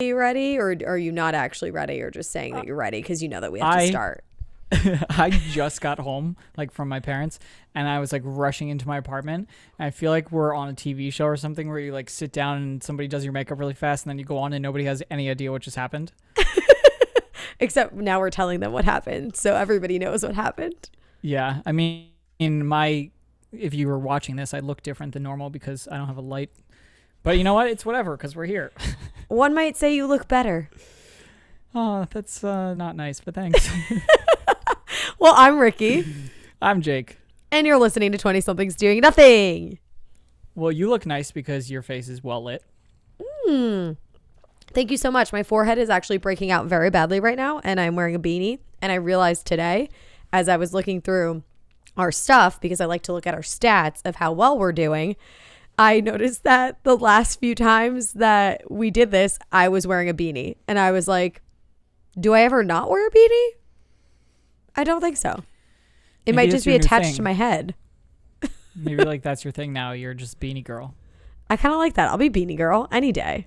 ready, or are you not actually ready, or just saying that you're ready because you know that we have to start? I just got home from my parents, and I was rushing into my apartment, and I feel like we're on a TV show or something where you sit down and somebody does your makeup really fast, and then you go on and nobody has any idea what just happened. Except now we're telling them what happened, so everybody knows what happened. Yeah, I mean, if you were watching this, I look different than normal because I don't have a light. But you know what? It's whatever, because we're here. One might say you look better. Oh, that's not nice, but thanks. Well, I'm Ricki. I'm Jake. And you're listening to 20-somethings doing nothing. Well, you look nice because your face is well lit. Thank you so much. My forehead is actually breaking out very badly right now, and I'm wearing a beanie. And I realized today, as I was looking through our stuff, because I like to look at our stats of how well we're doing, I noticed that the last few times that we did this, I was wearing a beanie. And I was like, do I ever not wear a beanie? I don't think so. It might just be attached to my head. Maybe that's your thing now. You're just beanie girl. I kind of like that. I'll be beanie girl any day.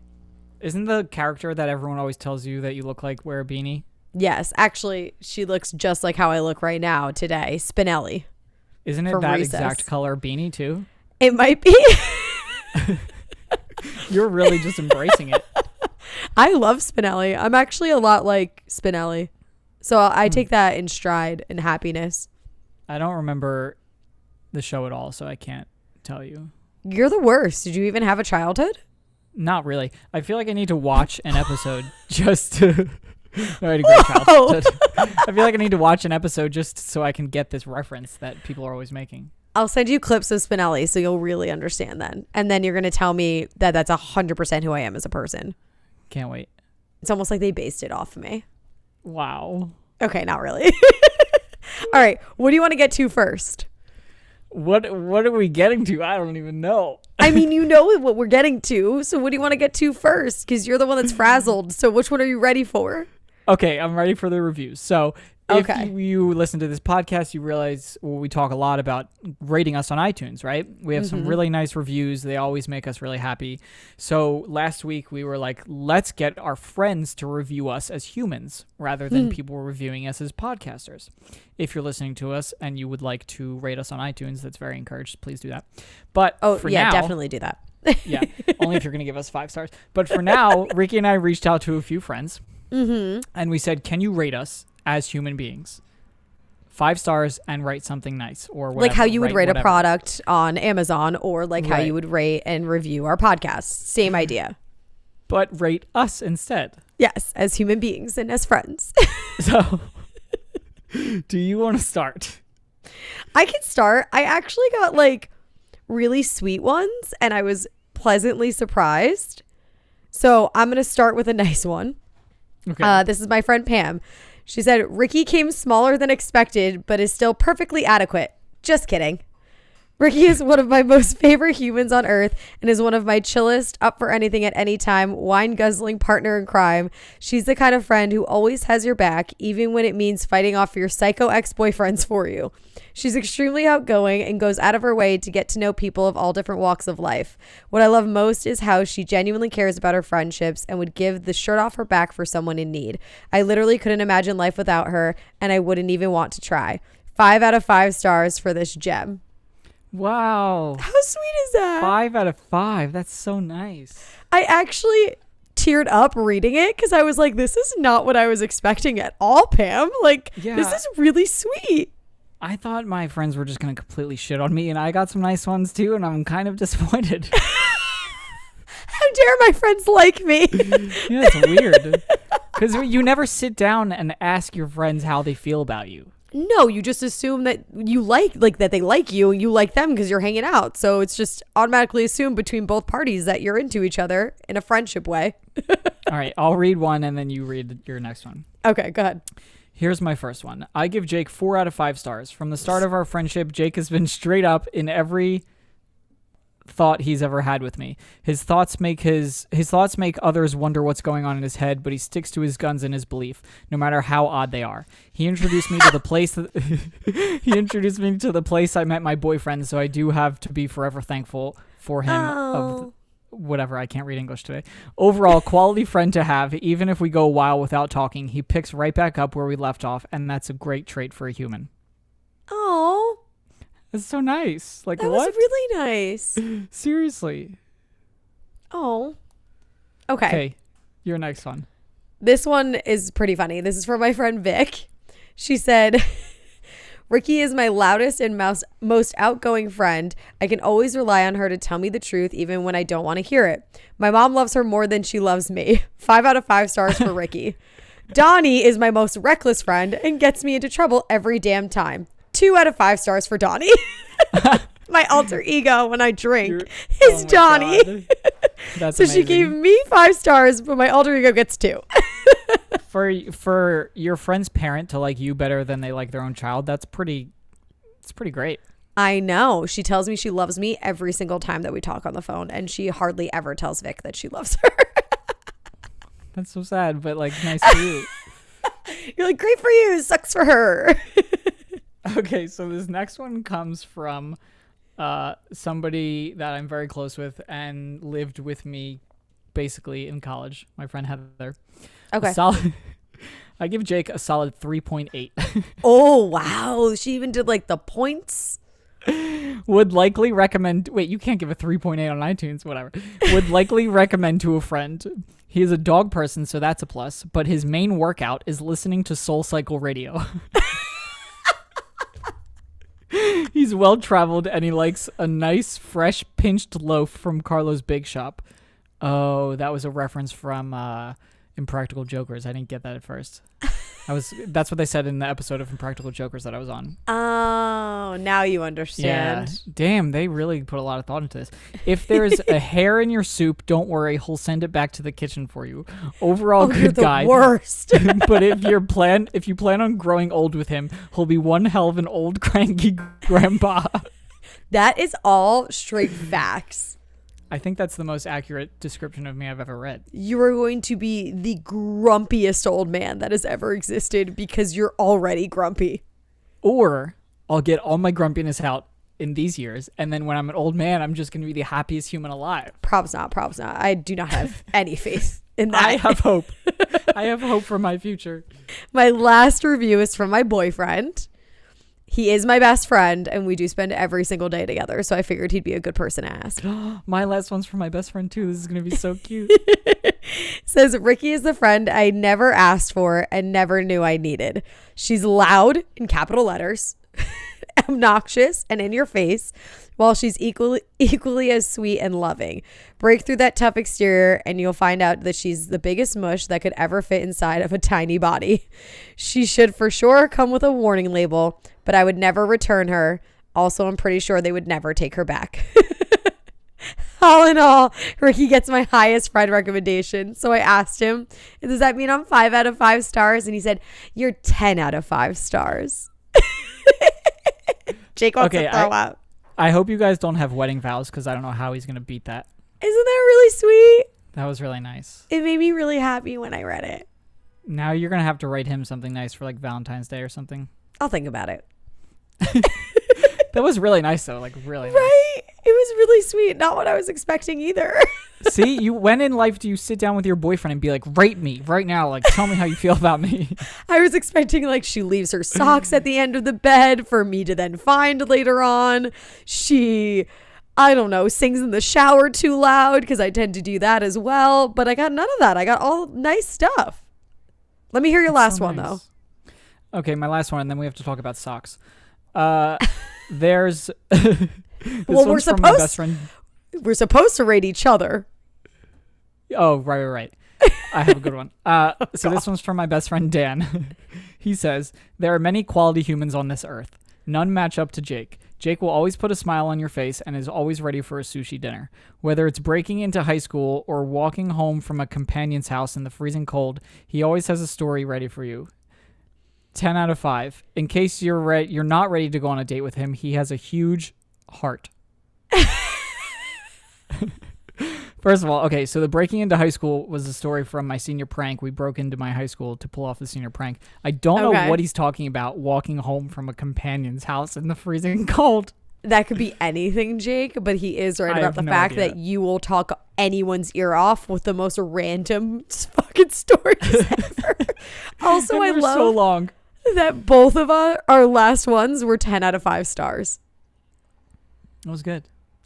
Isn't the character that everyone always tells you that you look like wear a beanie? Yes. Actually, she looks just like how I look right now today. Spinelli. Isn't it that exact color beanie too? It might be. You're really just embracing it. I love Spinelli. I'm actually a lot like Spinelli. So I take that in stride and happiness. I don't remember the show at all, so I can't tell you. You're the worst. Did you even have a childhood? Not really. I feel like I need to watch an episode just to... No, I had a great childhood. I feel like I need to watch an episode just so I can get this reference that people are always making. I'll send you clips of Spinelli so you'll really understand then. And then you're going to tell me that that's 100% who I am as a person. Can't wait. It's almost like they based it off of me. Wow. Okay, not really. All right. What do you want to get to first? What are we getting to? I don't even know. I mean, you know what we're getting to. So what do you want to get to first? Because you're the one that's frazzled. So which one are you ready for? Okay, I'm ready for the reviews. So if you listen to this podcast, you realize we talk a lot about rating us on iTunes, right? We have some really nice reviews. They always make us really happy. So last week we were like, let's get our friends to review us as humans rather than people reviewing us as podcasters. If you're listening to us and you would like to rate us on iTunes, that's very encouraged. Please do that. But for now, definitely do that. Yeah, only if you're going to give us 5 stars. But for now, Ricki and I reached out to a few friends and we said, can you rate us as human beings? 5 stars and write something nice or whatever. Like how you would rate a product on Amazon, or like how you would rate and review our podcast. Same idea. But rate us instead. Yes, as human beings and as friends. So, do you want to start? I can start. I actually got really sweet ones and I was pleasantly surprised. So I'm going to start with a nice one. Okay. This is my friend Pam. She said, Ricki came smaller than expected, but is still perfectly adequate. Just kidding. Ricki is one of my most favorite humans on earth and is one of my chillest, up for anything at any time, wine-guzzling partner in crime. She's the kind of friend who always has your back, even when it means fighting off your psycho ex-boyfriends for you. She's extremely outgoing and goes out of her way to get to know people of all different walks of life. What I love most is how she genuinely cares about her friendships and would give the shirt off her back for someone in need. I literally couldn't imagine life without her, and I wouldn't even want to try. 5 out of 5 stars for this gem. Wow. How sweet is that? 5 out of 5. That's so nice. I actually teared up reading it because I was like, this is not what I was expecting at all, Pam. This is really sweet. I thought my friends were just going to completely shit on me, and I got some nice ones too, and I'm kind of disappointed. How dare my friends like me? Yeah, it's weird. Because you never sit down and ask your friends how they feel about you. No, you just assume that you like that they like you and you like them because you're hanging out. So it's just automatically assumed between both parties that you're into each other in a friendship way. All right, I'll read one and then you read your next one. Okay, go ahead. Here's my first one. I give Jake 4 out of 5 stars. From the start of our friendship, Jake has been straight up in every thought he's ever had with me. His thoughts make others wonder what's going on in his head, but he sticks to his guns and his belief, no matter how odd they are. He introduced me to the place I met my boyfriend, so I do have to be forever thankful for him whatever, I can't read English today. Overall, quality friend to have. Even if we go a while without talking, he picks right back up where we left off, and that's a great trait for a human. Oh, that's so nice. Like, that what? was really nice. Seriously. Oh. Okay. Your next one. This one is pretty funny. This is from my friend Vic. She said, Ricki is my loudest and most outgoing friend. I can always rely on her to tell me the truth even when I don't want to hear it. My mom loves her more than she loves me. 5 out of 5 stars for Ricki. Donnie is my most reckless friend and gets me into trouble every damn time. 2 out of 5 stars for Donnie. My alter ego when I drink is Donnie. That's so amazing. She gave me 5 stars, but my alter ego gets 2. For your friend's parent to like you better than they like their own child, it's pretty great. I know. She tells me she loves me every single time that we talk on the phone, and she hardly ever tells Vic that she loves her. That's so sad, but like nice for you. You're like, great for you, sucks for her. Okay, so this next one comes from somebody that I'm very close with and lived with me basically in college. My friend Heather. Okay. I give Jake a solid 3.8. Oh, wow. She even did like the points. Would likely recommend... Wait, you can't give a 3.8 on iTunes, whatever. Would likely recommend to a friend. He is a dog person, so that's a plus. But his main workout is listening to Soul Cycle Radio. He's well-traveled, and he likes a nice, fresh, pinched loaf from Carlo's Bake Shop. Oh, that was a reference from Impractical Jokers. I didn't get that at first. That's what they said in the episode of Impractical Jokers that I was on. Oh, now you understand. Yeah. Damn, they really put a lot of thought into this. If there's a hair in your soup, don't worry. He'll send it back to the kitchen for you. Overall, good you're the guy. Worst. But if you plan on growing old with him, he'll be one hell of an old cranky grandpa. That is all straight facts. I think that's the most accurate description of me I've ever read. You are going to be the grumpiest old man that has ever existed because you're already grumpy. Or I'll get all my grumpiness out in these years, and then when I'm an old man, I'm just going to be the happiest human alive. Props not. I do not have any faith in that. I have hope. I have hope for my future. My last review is from my boyfriend. He is my best friend, and we do spend every single day together, so I figured he'd be a good person to ask. My last one's from my best friend, too. This is going to be so cute. Says, Ricki is the friend I never asked for and never knew I needed. She's loud, in capital letters, obnoxious, and in your face, while she's equally as sweet and loving. Break through that tough exterior, and you'll find out that she's the biggest mush that could ever fit inside of a tiny body. She should for sure come with a warning label, but I would never return her. Also, I'm pretty sure they would never take her back. All in all, Ricki gets my highest friend recommendation. So I asked him, does that mean I'm 5 out of 5 stars? And he said, you're 10 out of 5 stars. Jake wants to throw up. I hope you guys don't have wedding vows because I don't know how he's going to beat that. Isn't that really sweet? That was really nice. It made me really happy when I read it. Now you're going to have to write him something nice for like Valentine's Day or something. I'll think about it. That was really nice though, like really nice. Right? It was really sweet. Not what I was expecting either. See, when in life do you sit down with your boyfriend and be like, rate me right now, like tell me how you feel about me? I was expecting like she leaves her socks at the end of the bed for me to then find later on. She, I don't know, sings in the shower too loud because I tend to do that as well. But I got none of that. I got all nice stuff. Let me hear your last one though. Okay, my last one, and then we have to talk about socks. There's well, we're supposed to rate each other. Oh, right. I have a good one. So this one's from my best friend Dan. He says, there are many quality humans on this earth. None match up to Jake. Jake will always put a smile on your face and is always ready for a sushi dinner. Whether it's breaking into high school or walking home from a companion's house in the freezing cold, he always has a story ready for you. 10 out of 5. In case you're not ready to go on a date with him, he has a huge heart. First of all, okay, so the breaking into high school was a story from my senior prank. We broke into my high school to pull off the senior prank. I don't know what he's talking about, walking home from a companion's house in the freezing cold. that could be anything, Jake, but he is right about the fact that you will talk anyone's ear off with the most random fucking stories ever. Also, I love so long. that both of our last ones were 10 out of 5 stars. It was good.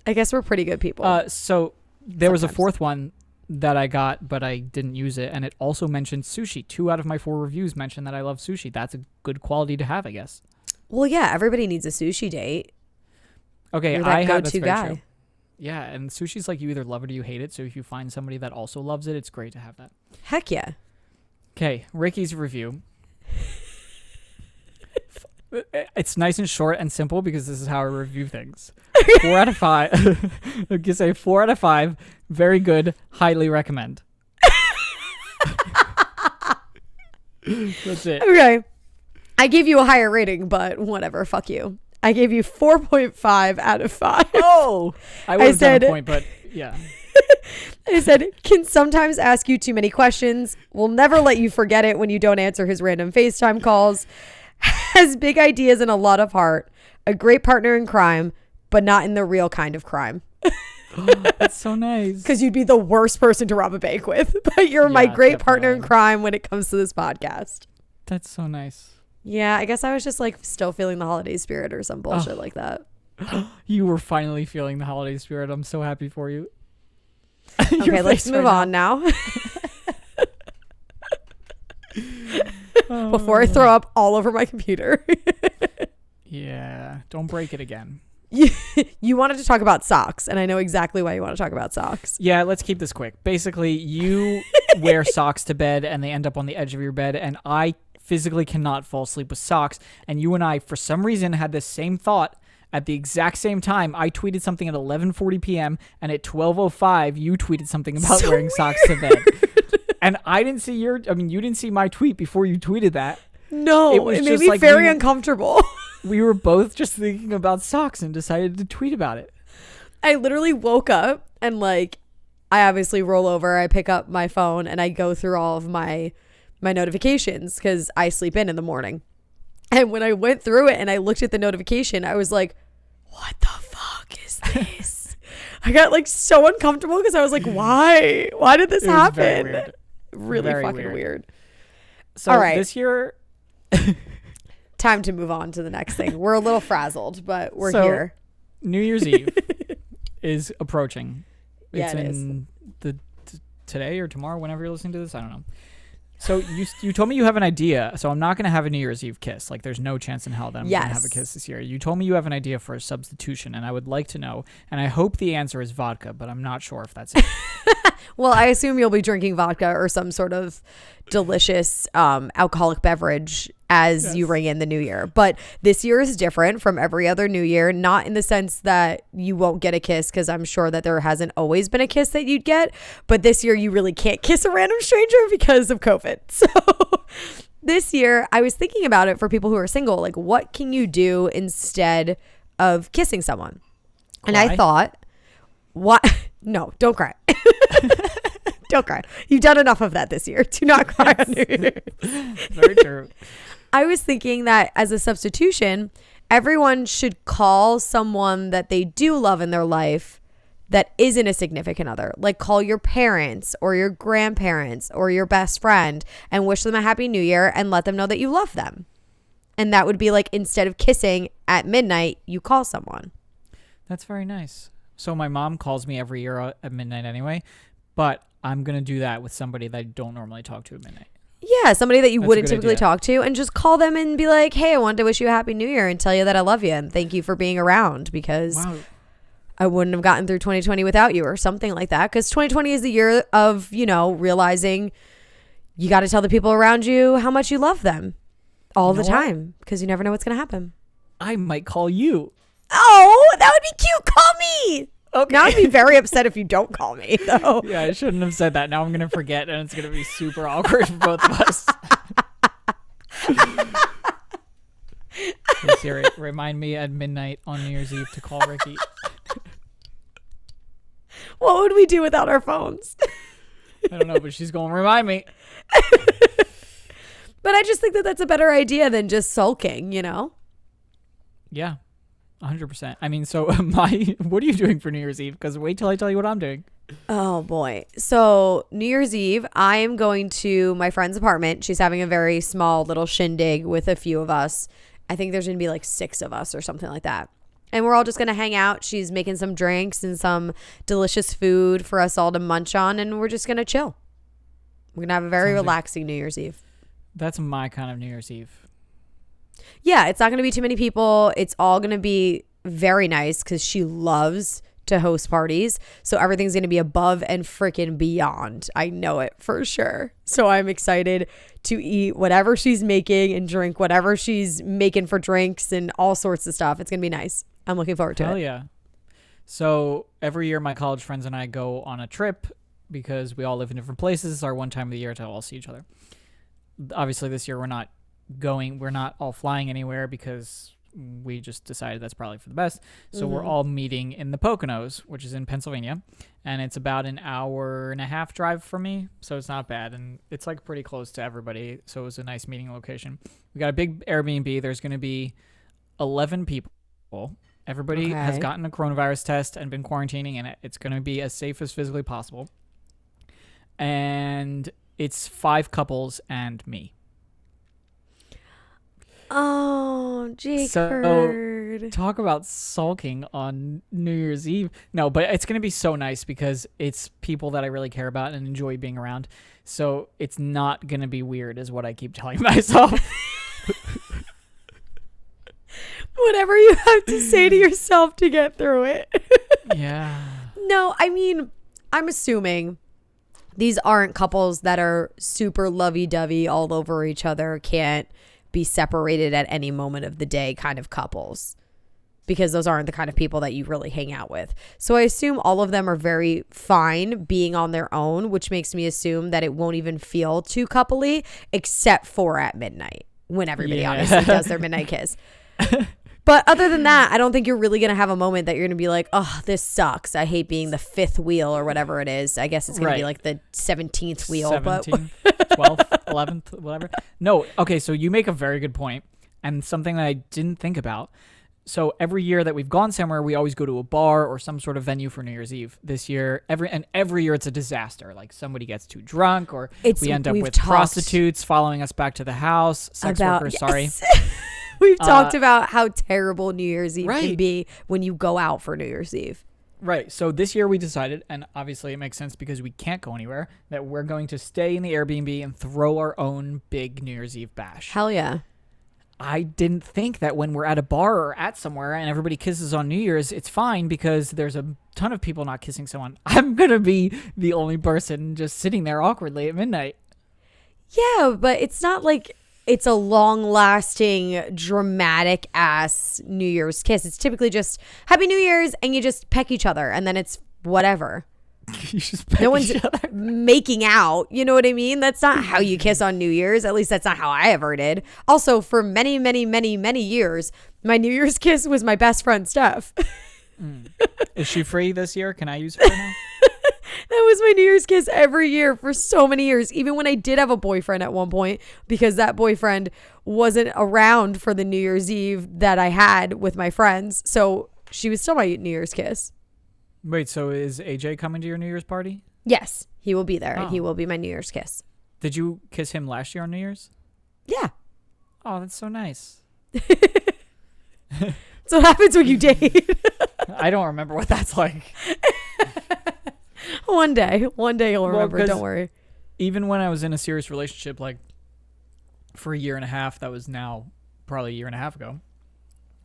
I guess we're pretty good people. So there was a fourth one that I got, but I didn't use it, and it also mentioned sushi. 2 out of my 4 reviews mentioned that I love sushi. That's a good quality to have, I guess. Well, yeah, everybody needs a sushi date. Okay, I have go-to guy. True. Yeah, and sushi's like you either love it or you hate it. So if you find somebody that also loves it, it's great to have that. Heck yeah. Okay, Ricky's review. It's nice and short and simple because this is how I review things. 4 out of 5. I can say 4 out of 5. Very good. Highly recommend. That's it. Okay. I gave you a higher rating, but whatever. Fuck you. I gave you 4.5 out of 5. Oh, I would have done a point, but yeah. I said, can sometimes ask you too many questions. Will never let you forget it when you don't answer his random FaceTime calls. Has big ideas and a lot of heart. A great partner in crime, but not in the real kind of crime. That's so nice. Because you'd be the worst person to rob a bank with. But you're my great partner in crime when it comes to this podcast. That's so nice. Yeah, I guess I was just like still feeling the holiday spirit or some bullshit like that. You were finally feeling the holiday spirit. I'm so happy for you. Okay, let's move on now. Before I throw up all over my computer. Yeah, don't break it again. You wanted to talk about socks, and I know exactly why you want to talk about socks. Yeah, let's keep this quick. Basically, you wear socks to bed, and they end up on the edge of your bed, and I physically cannot fall asleep with socks. And you and I, for some reason, had this same thought at the exact same time. I tweeted something at 11:40 p.m. and at 12:05, you tweeted something about wearing socks to bed. And I didn't see you didn't see my tweet before you tweeted that. No, it made me very uncomfortable. We were both just thinking about socks and decided to tweet about it. I literally woke up and I obviously roll over. I pick up my phone and I go through all of my notifications because I sleep in the morning. And when I went through it and I looked at the notification, I was like, what the fuck is this? I got so uncomfortable because I was like, why? Why did this happen? Very weird. Really very fucking weird. So all right. This year... Time to move on to the next thing. We're a little frazzled, but we're here. New Year's Eve is approaching. Yeah, it's today or tomorrow, whenever you're listening to this. I don't know. So you told me you have an idea. So I'm not going to have a New Year's Eve kiss. There's no chance in hell that I'm going to have a kiss this year. You told me you have an idea for a substitution, and I would like to know. And I hope the answer is vodka, but I'm not sure if that's it. Well, I assume you'll be drinking vodka or some sort of delicious alcoholic beverage as you ring in the new year. But this year is different from every other new year, not in the sense that you won't get a kiss, because I'm sure that there hasn't always been a kiss that you'd get. But this year you really can't kiss a random stranger because of COVID. So this year I was thinking about it for people who are single. What can you do instead of kissing someone? And I thought, what? No, don't cry. Don't cry. You've done enough of that this year. Do not cry on New Year's. Very true. I was thinking that as a substitution, everyone should call someone that they do love in their life that isn't a significant other. Call your parents or your grandparents or your best friend and wish them a happy new year and let them know that you love them. And that would be instead of kissing at midnight, you call someone. That's very nice. So my mom calls me every year at midnight anyway, but I'm going to do that with somebody that I don't normally talk to at midnight. Yeah, somebody that you wouldn't typically talk to, and just call them and be like, hey, I wanted to wish you a happy new year and tell you that I love you and thank you for being around, because I wouldn't have gotten through 2020 without you, or something like that. Because 2020 is the year of, realizing you got to tell the people around you how much you love them all the time, because you never know what's going to happen. I might call you. Oh, that would be cute. Call me. Okay. Now I'd be very upset if you don't call me, though. Yeah, I shouldn't have said that. Now I'm going to forget, and it's going to be super awkward for both of us. Hey, Siri, remind me at midnight on New Year's Eve to call Ricki. What would we do without our phones? I don't know, but she's going to remind me. But I just think that that's a better idea than just sulking, Yeah. 100%. I mean, so what are you doing for New Year's Eve? Because wait till I tell you what I'm doing. Oh boy. So New Year's Eve, I am going to my friend's apartment. She's having a very small little shindig with a few of us. I think there's going to be like 6 of us or something like that. And we're all just going to hang out. She's making some drinks and some delicious food for us all to munch on. And we're just going to chill. We're going to have a very relaxing New Year's Eve. That's my kind of New Year's Eve. Yeah, it's not going to be too many people. It's all going to be very nice because she loves to host parties. So everything's going to be above and freaking beyond. I know it for sure. So I'm excited to eat whatever she's making and drink whatever she's making for drinks and all sorts of stuff. It's going to be nice. I'm looking forward to it. Hell yeah. So every year my college friends and I go on a trip because we all live in different places. It's our one time of the year to all see each other. Obviously this year we're not all flying anywhere because we just decided that's probably for the best. So we're all meeting in the Poconos, which is in Pennsylvania, and it's about an hour and a half drive from me, so it's not bad, and it's like pretty close to everybody, so it was a nice meeting location. We got a big Airbnb. There's going to be 11 people. Everybody has gotten a coronavirus test and been quarantining, and it's going to be as safe as physically possible. And it's 5 couples and me. Oh, Jake. So talk about sulking on New Year's Eve. No, but it's going to be so nice because it's people that I really care about and enjoy being around. So it's not going to be weird is what I keep telling myself. Whatever you have to say to yourself to get through it. Yeah. No, I mean, I'm assuming these aren't couples that are super lovey-dovey all over each other, can't be separated at any moment of the day kind of couples, because those aren't the kind of people that you really hang out with. So I assume all of them are very fine being on their own, which makes me assume that it won't even feel too coupley except for at midnight when everybody obviously does their midnight kiss. But other than that, I don't think you're really going to have a moment that you're going to be like, oh, this sucks. I hate being the 5th wheel or whatever it is. I guess it's going to be like the 17th wheel. 17th, 12th, 11th, whatever. No. Okay. So you make a very good point, and something that I didn't think about. So every year that we've gone somewhere, we always go to a bar or some sort of venue for New Year's Eve. This year, every year it's a disaster. Like somebody gets too drunk, or we end up with prostitutes following us back to the house. Sex workers, sorry. We've talked about how terrible New Year's Eve can be when you go out for New Year's Eve. Right. So this year we decided, and obviously it makes sense because we can't go anywhere, that we're going to stay in the Airbnb and throw our own big New Year's Eve bash. Hell yeah. I didn't think that when we're at a bar or at somewhere and everybody kisses on New Year's, it's fine because there's a ton of people not kissing someone. I'm going to be the only person just sitting there awkwardly at midnight. Yeah, but it's not like it's a long-lasting, dramatic-ass New Year's kiss. It's typically just Happy New Year's, and you just peck each other, and then it's whatever. You just peck no one's each other. Making out. You know what I mean? That's not how you kiss on New Year's. At least that's not how I ever did. Also, for many, many, many, many years, my New Year's kiss was my best friend, Steph. Is she free this year? Can I use her now? That was my New Year's kiss every year for so many years, even when I did have a boyfriend at one point, because that boyfriend wasn't around for the New Year's Eve that I had with my friends. So she was still my New Year's kiss. Wait, so is AJ coming to your New Year's party? Yes, he will be there, and he will be my New Year's kiss. Did you kiss him last year on New Year's? Yeah. Oh, that's so nice. That's what happens when you date. I don't remember what that's like. One day you'll remember. Don't worry. Even when I was in a serious relationship, like for a year and a half, that was now probably a year and a half ago,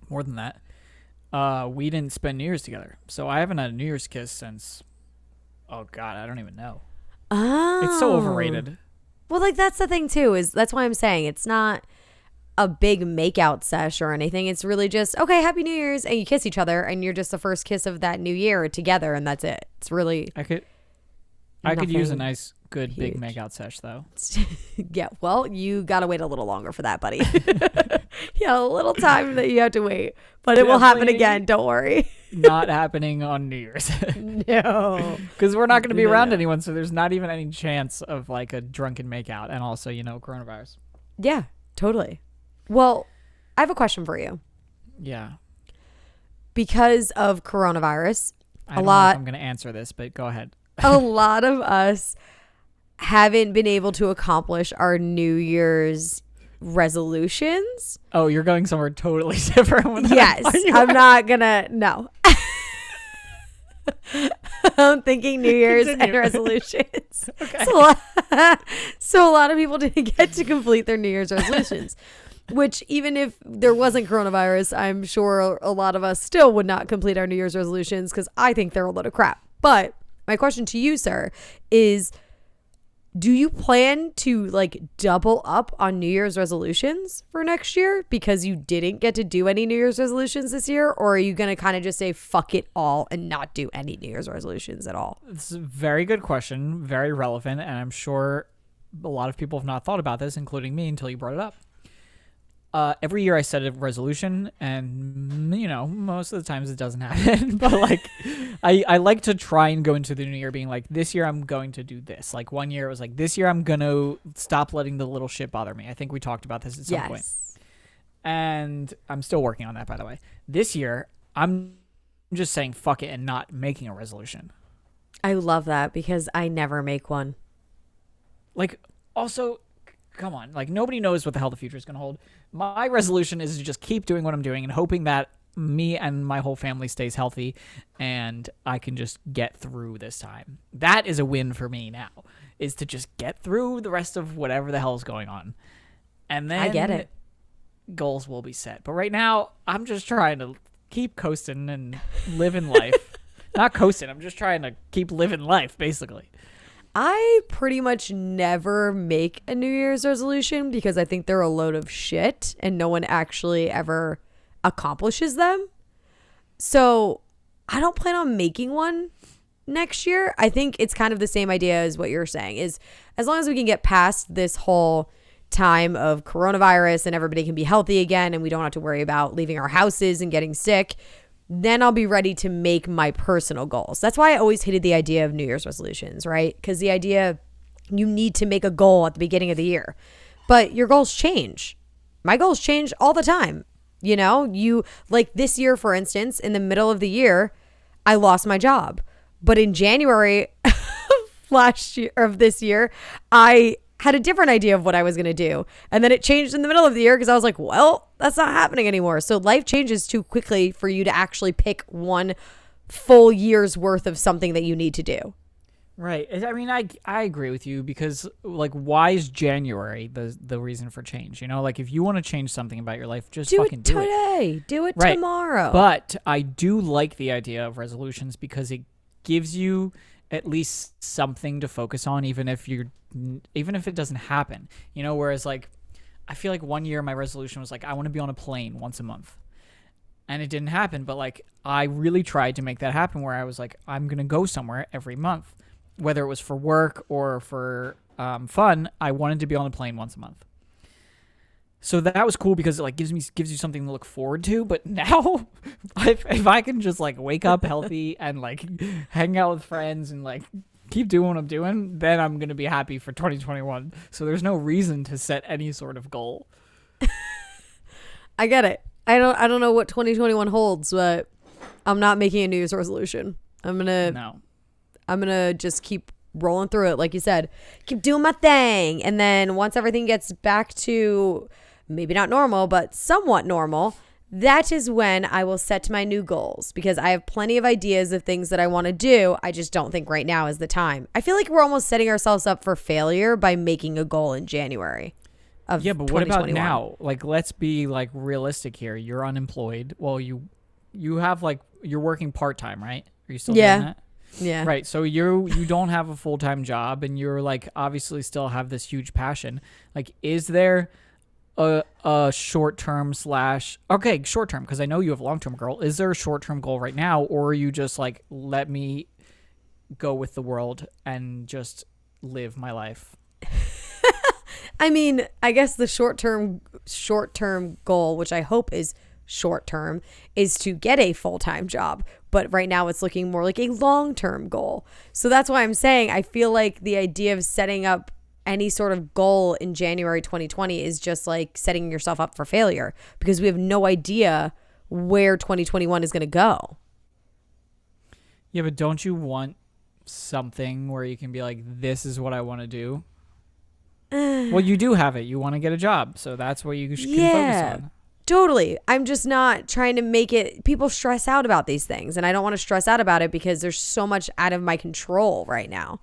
more than that, we didn't spend New Year's together. So I haven't had a New Year's kiss since, oh God, I don't even know. Oh. It's so overrated. Well, like that's the thing too, is that's why I'm saying it's not a big makeout sesh or anything. It's really just, okay, Happy New Year's, and you kiss each other, and you're just the first kiss of that new year together, and that's it. It's really I could use a nice, good, big makeout sesh, though. Yeah, well, you gotta wait a little longer for that, buddy. Yeah, a little time that you have to wait, but it will happen again. Don't worry. Not happening on New Year's. No, because we're not going to be around anyone, so there's not even any chance of like a drunken makeout, and also, coronavirus. Yeah, totally. Well, I have a question for you. Yeah. because of coronavirus, I don't know if I'm going to answer this, but go ahead. A lot of us haven't been able to accomplish our New Year's resolutions. Oh, you're going somewhere totally different with that. Yes, I'm not gonna. No. I'm thinking New Year's and resolutions. Okay. So a lot of people didn't get to complete their New Year's resolutions, which even if there wasn't coronavirus, I'm sure a lot of us still would not complete our New Year's resolutions because I think they're a load of crap. But my question to you, sir, is do you plan to like double up on New Year's resolutions for next year because you didn't get to do any New Year's resolutions this year? Or are you going to kind of just say fuck it all and not do any New Year's resolutions at all? It's a very good question, very relevant, and I'm sure a lot of people have not thought about this, including me, until you brought it up. Every year I set a resolution, and you know, most of the times it doesn't happen. But like, I like to try and go into the new year being like, this year I'm going to do this. Like one year it was like, this year I'm gonna stop letting the little shit bother me. I think we talked about this at some point, and I'm still working on that, by the way. This year I'm just saying fuck it and not making a resolution. I love that because I never make one. Like, also, come on, like nobody knows what the hell the future is gonna hold. My resolution is to just keep doing what I'm doing and hoping that me and my whole family stays healthy and I can just get through this time. That is a win for me now, is to just get through the rest of whatever the hell is going on. And then I get it. Goals will be set. But right now, I'm just trying to keep coasting and living life. Not coasting, I'm just trying to keep living life, basically. I pretty much never make a New Year's resolution because I think they're a load of shit and no one actually ever accomplishes them. So I don't plan on making one next year. I think it's kind of the same idea as what you're saying, is as long as we can get past this whole time of coronavirus and everybody can be healthy again and we don't have to worry about leaving our houses and getting sick, then I'll be ready to make my personal goals. That's why I always hated the idea of New Year's resolutions, right? Because the idea you need to make a goal at the beginning of the year. But your goals change. My goals change all the time. You know, you like this year, for instance, in the middle of the year, I lost my job. But in January of this year, I had a different idea of what I was going to do. And then it changed in the middle of the year because I was like, well, that's not happening anymore. So life changes too quickly for you to actually pick one full year's worth of something that you need to do. Right. I mean, I agree with you because like, why is January the reason for change? You know, like if you want to change something about your life, just fucking do it today. Do it tomorrow. But I do like the idea of resolutions because it gives you at least something to focus on, even if it doesn't happen, you know, whereas like, I feel like one year my resolution was like, I want to be on a plane once a month and it didn't happen. But like, I really tried to make that happen where I was like, I'm going to go somewhere every month, whether it was for work or for fun. I wanted to be on a plane once a month. So that was cool because it like gives you something to look forward to. But now if I can just like wake up healthy and like hang out with friends and like keep doing what I'm doing, then I'm going to be happy for 2021. So there's no reason to set any sort of goal. I get it. I don't know what 2021 holds, but I'm not making a New Year's resolution. I'm going to just keep rolling through it. Like you said, keep doing my thing. And then once everything gets back to maybe not normal, but somewhat normal, that is when I will set my new goals because I have plenty of ideas of things that I want to do. I just don't think right now is the time. I feel like we're almost setting ourselves up for failure by making a goal in January of 2021. Yeah, but what about now? Like, let's be like realistic here. You're unemployed. Well, you have like, you're working part-time, right? Are you still doing that? Yeah. Right. So you don't have a full-time job and you're like obviously still have this huge passion. Like, is there a short-term short-term, because I know you have a long-term goal. Is there a short-term goal right now, or are you just like, let me go with the world and just live my life? I mean, I guess the short-term goal, which I hope is short-term, is to get a full-time job. But right now it's looking more like a long-term goal. So that's why I'm saying I feel like the idea of setting up any sort of goal in January 2020 is just like setting yourself up for failure because we have no idea where 2021 is going to go. Yeah, but don't you want something where you can be like, this is what I want to do? Well, you do have it. You want to get a job. So that's what you can focus on. Totally. I'm just not trying to make it. People stress out about these things, and I don't want to stress out about it because there's so much out of my control right now.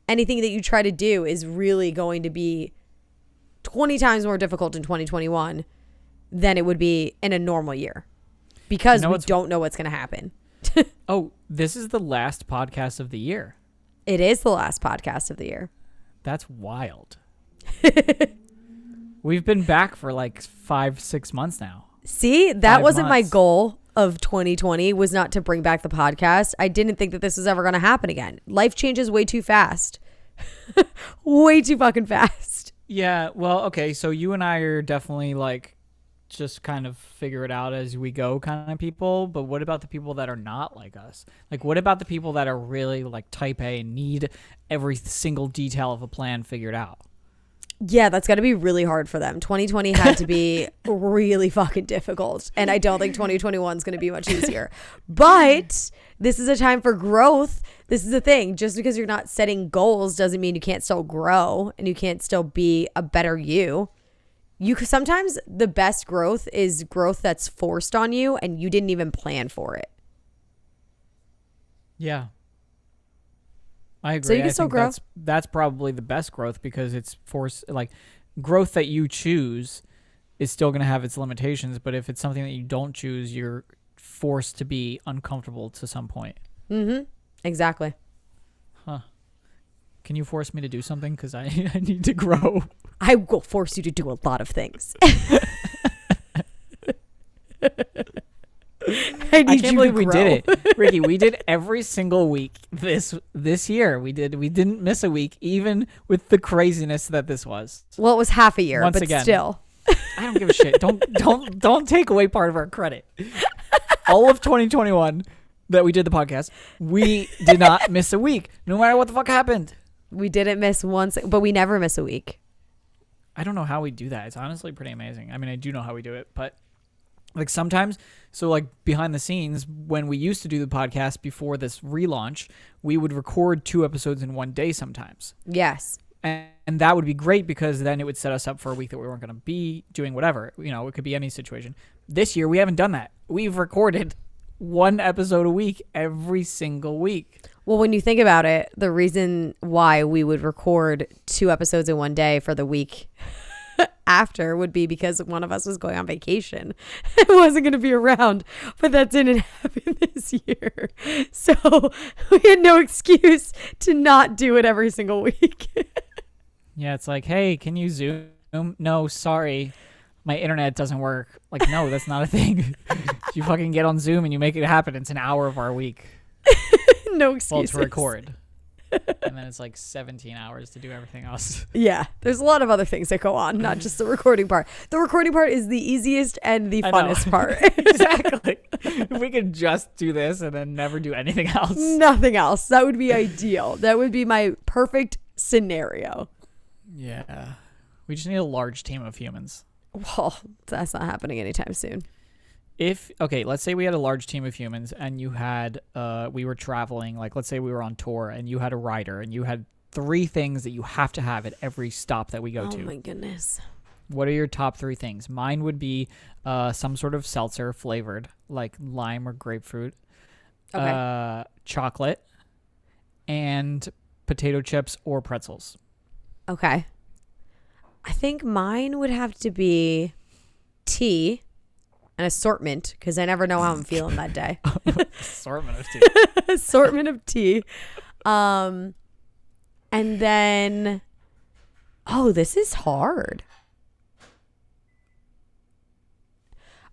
Anything that you try to do is really going to be 20 times more difficult in 2021 than it would be in a normal year because we don't know what's going to happen. Oh, this is the last podcast of the year. It is the last podcast of the year. That's wild. We've been back for like 5-6 months now. See, that wasn't my goal of 2020, was not to bring back the podcast. I didn't think that this was ever going to happen again. Life changes way too fast. Way too fucking fast. Yeah, well, okay, so you and I are definitely like just kind of figure it out as we go kind of people, but what about the people that are not like us? Like, what about the people that are really like type A and need every single detail of a plan figured out? Yeah, that's got to be really hard for them. 2020 had to be really fucking difficult, and I don't think 2021 is going to be much easier. But this is a time for growth. This is the thing. Just because you're not setting goals doesn't mean you can't still grow and you can't still be a better you. Sometimes the best growth is growth that's forced on you and you didn't even plan for it. Yeah. I agree. So you can still grow. That's probably the best growth because it's forced. Like, growth that you choose is still going to have its limitations, but if it's something that you don't choose, you're forced to be uncomfortable to some point. Mm-hmm. Exactly. Huh. Can you force me to do something? Because I need to grow. I will force you to do a lot of things. I can't believe we did it. Ricki, we did every single week this year. We didn't miss a week, even with the craziness that this was. Well, it was half a year, Once but again, still. I don't give a shit. Don't take away part of our credit. All of 2021 that we did the podcast, we did not miss a week, no matter what the fuck happened. We didn't miss once, but we never miss a week. I don't know how we do that. It's honestly pretty amazing. I mean, I do know how we do it, but like sometimes, so like behind the scenes, when we used to do the podcast before this relaunch, we would record 2 episodes in one day sometimes. Yes. And that would be great because then it would set us up for a week that we weren't going to be doing whatever. You know, it could be any situation. This year, we haven't done that. We've recorded 1 episode a week every single week. Well, when you think about it, the reason why we would record 2 episodes in one day for the week after would be because one of us was going on vacation. It wasn't going to be around, but that didn't happen this year. So we had no excuse to not do it every single week. Yeah, it's like, hey, can you Zoom? No, sorry. My internet doesn't work. Like, no, that's not a thing. You fucking get on Zoom and you make it happen. It's an hour of our week. No excuses. Well, to record. And then it's like 17 hours to do everything else. Yeah, there's a lot of other things that go on, not just the recording part. The recording part is the easiest and the funnest part. Exactly. If we could just do this and then never do anything else. Nothing else. That would be ideal. That would be my perfect scenario. Yeah. We just need a large team of humans. Well, that's not happening anytime soon. Okay, let's say we had a large team of humans and you had, we were traveling, like let's say we were on tour and you had a rider and you had 3 things that you have to have at every stop that we go to. Oh my goodness. What are your top 3 things? Mine would be some sort of seltzer flavored, like lime or grapefruit, chocolate, and potato chips or pretzels. Okay. I think mine would have to be tea. An assortment, because I never know how I'm feeling that day. Assortment of tea. Assortment of tea. And then, this is hard.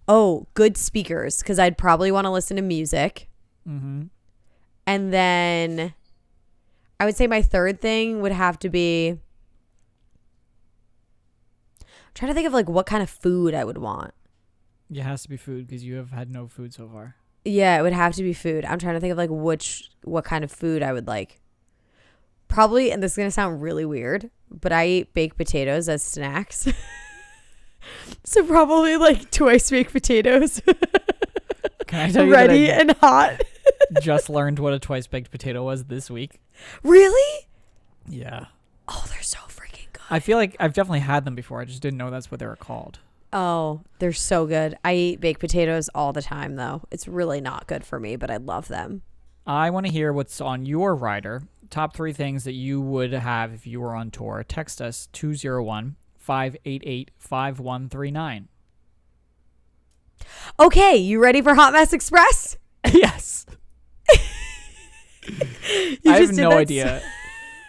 Oh, good speakers, because I'd probably want to listen to music. Mm-hmm. And then I would say my third thing would have to be, I'm trying to think of like what kind of food I would want. It has to be food because you have had no food so far. Yeah, it would have to be food. I'm trying to think of like what kind of food I would like. Probably, and this is going to sound really weird, but I eat baked potatoes as snacks. So probably like twice baked potatoes. Can I tell you Ready and hot. Just learned what a twice baked potato was this week. Really? Yeah. Oh, they're so freaking good. I feel like I've definitely had them before. I just didn't know that's what they were called. Oh, they're so good. I eat baked potatoes all the time, though. It's really not good for me, but I love them. I want to hear what's on your rider. Top 3 things that you would have if you were on tour. Text us 201-588-5139. Okay, you ready for Hot Mess Express? Yes. I have no idea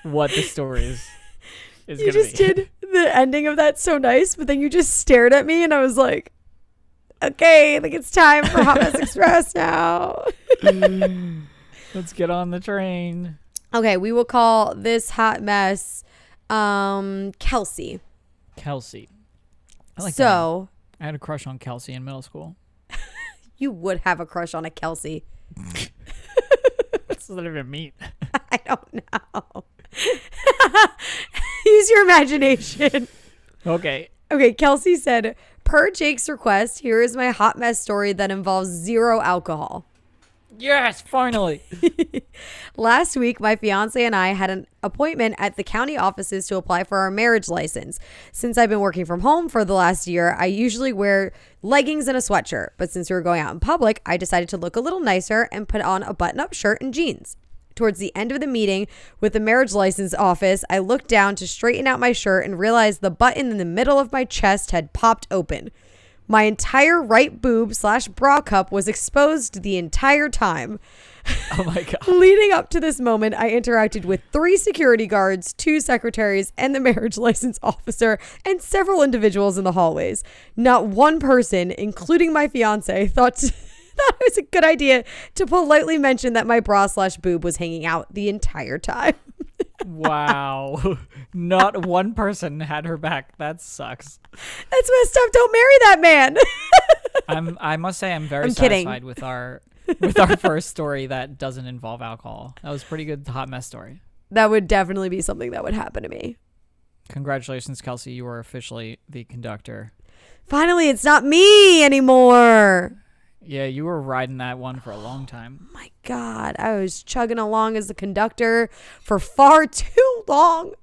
what the story is going to be. You just did the ending of that so nice, but then you just stared at me and I was like, okay, I think it's time for Hot Mess Express now. Let's get on the train. Okay, we will call this hot mess Kelsey. Kelsey. I like so that. I had a crush on Kelsey in middle school. You would have a crush on a Kelsey. What does that even mean? I don't know. Use your imagination. Okay. Okay, Kelsey said, per Jake's request, here is my hot mess story that involves 0 alcohol. Yes, finally. Last week, my fiance and I had an appointment at the county offices to apply for our marriage license. Since I've been working from home for the last year, I usually wear leggings and a sweatshirt. But since we were going out in public, I decided to look a little nicer and put on a button-up shirt and jeans. Towards the end of the meeting with the marriage license office, I looked down to straighten out my shirt and realized the button in the middle of my chest had popped open. My entire right boob / bra cup was exposed the entire time. Oh my God. Leading up to this moment, I interacted with 3 security guards, 2 secretaries, and the marriage license officer, and several individuals in the hallways. Not one person, including my fiance, thought it was a good idea to politely mention that my bra / boob was hanging out the entire time. Wow. Not one person had her back. That sucks. That's messed up. Don't marry that man. I must say I'm very kidding. satisfied with our first story that doesn't involve alcohol. That was a pretty good hot mess story. That would definitely be something that would happen to me. Congratulations, Kelsey. You are officially the conductor. Finally, it's not me anymore. Yeah, you were riding that one for a long time. Oh my God, I was chugging along as the conductor for far too long.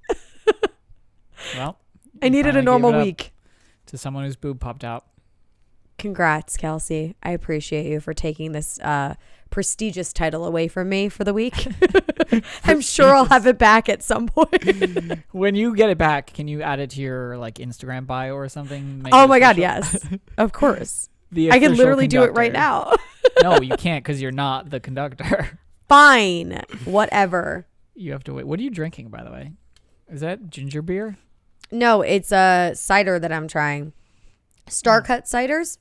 Well, I needed a normal week. To someone whose boob popped out. Congrats, Kelsey. I appreciate you for taking this prestigious title away from me for the week. I'm sure I'll have it back at some point. When you get it back, can you add it to your Instagram bio or something? Oh my God, yes. Of course. I can literally do it right now. No, you can't because you're not the conductor. Fine. Whatever. You have to wait. What are you drinking, by the way? Is that ginger beer? No, it's a cider that I'm trying. Star Cut ciders.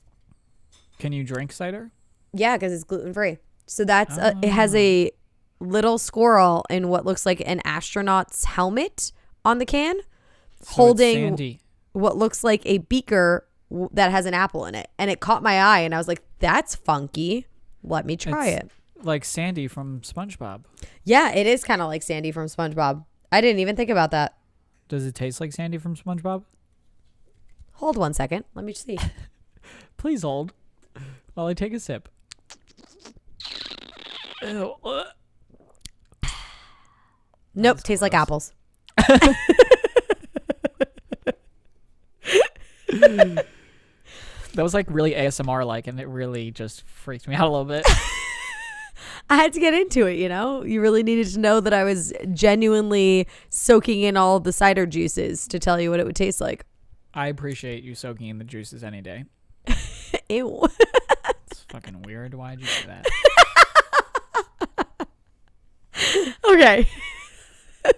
Can you drink cider? Yeah, because it's gluten-free. So that's it has a little squirrel in what looks like an astronaut's helmet on the can, holding what looks like a beaker that has an apple in it, and it caught my eye and I was like, that's funky, let me try it. Like Sandy from SpongeBob. Yeah, it is kind of like Sandy from SpongeBob. I didn't even think about that. Does it taste like Sandy from SpongeBob? Hold 1 second, let me see. Please hold while I take a sip. Ew. Nope, tastes like apples. That was like really ASMR like, and it really just freaked me out a little bit. I had to get into it, you know? You really needed to know that I was genuinely soaking in all the cider juices to tell you what it would taste like. I appreciate you soaking in the juices any day. Ew. It's fucking weird. Why'd you do that? Okay.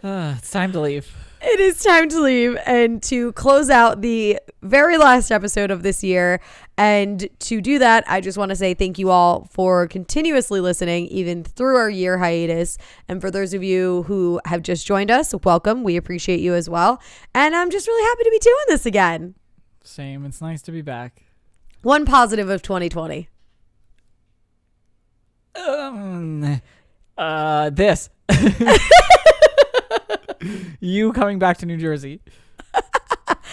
It's time to leave. It is time to leave and to close out the very last episode of this year. And to do that, I just want to say thank you all for continuously listening, even through our year hiatus. And for those of you who have just joined us, welcome. We appreciate you as well. And I'm just really happy to be doing this again. Same. It's nice to be back. One positive of 2020. This. You coming back to New Jersey.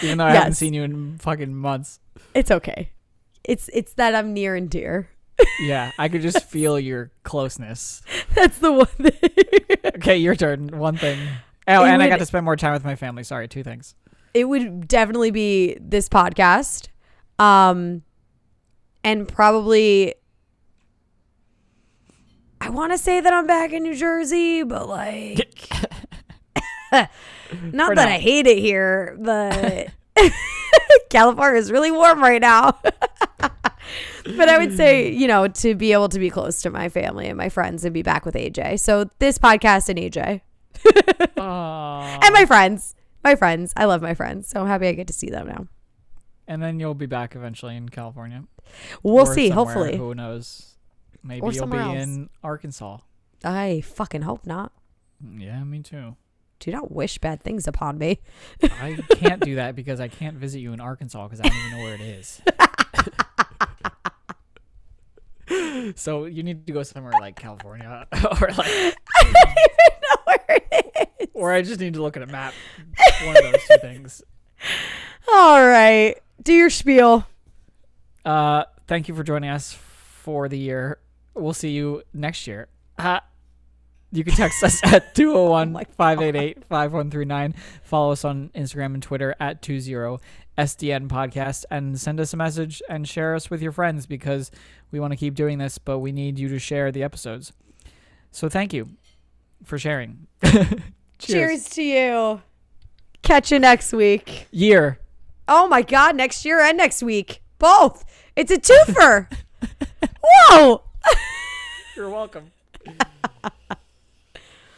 Even though I haven't seen you in fucking months. It's okay. It's that I'm near and dear. Yeah, I could just feel your closeness. That's the one thing. Okay, your turn. One thing. Oh, and I got to spend more time with my family. Sorry, 2 things. It would definitely be this podcast. And probably, I want to say that I'm back in New Jersey, but like, not that I hate it here, but California is really warm right now. But I would say, to be able to be close to my family and my friends and be back with AJ. So this podcast and AJ. And my friends. I love my friends. So I'm happy I get to see them now. And then you'll be back eventually in California. We'll see, hopefully. Who knows? Maybe or you'll be else. in Arkansas. I fucking hope not. Yeah, me too. Do not wish bad things upon me. I can't do that because I can't visit you in Arkansas because I don't even know where it is. So you need to go somewhere like California or like I don't even know where it is. Or I just need to look at a map. One of those 2 things. All right. Do your spiel. Thank you for joining us for the year. We'll see you next year. You can text us at 201-588-5139. Follow us on Instagram and Twitter at 20SDN Podcast and send us a message and share us with your friends because we want to keep doing this, but we need you to share the episodes. So thank you for sharing. Cheers to you. Catch you next week. Year. Oh my God, next year and next week. Both. It's a twofer. Whoa. You're welcome.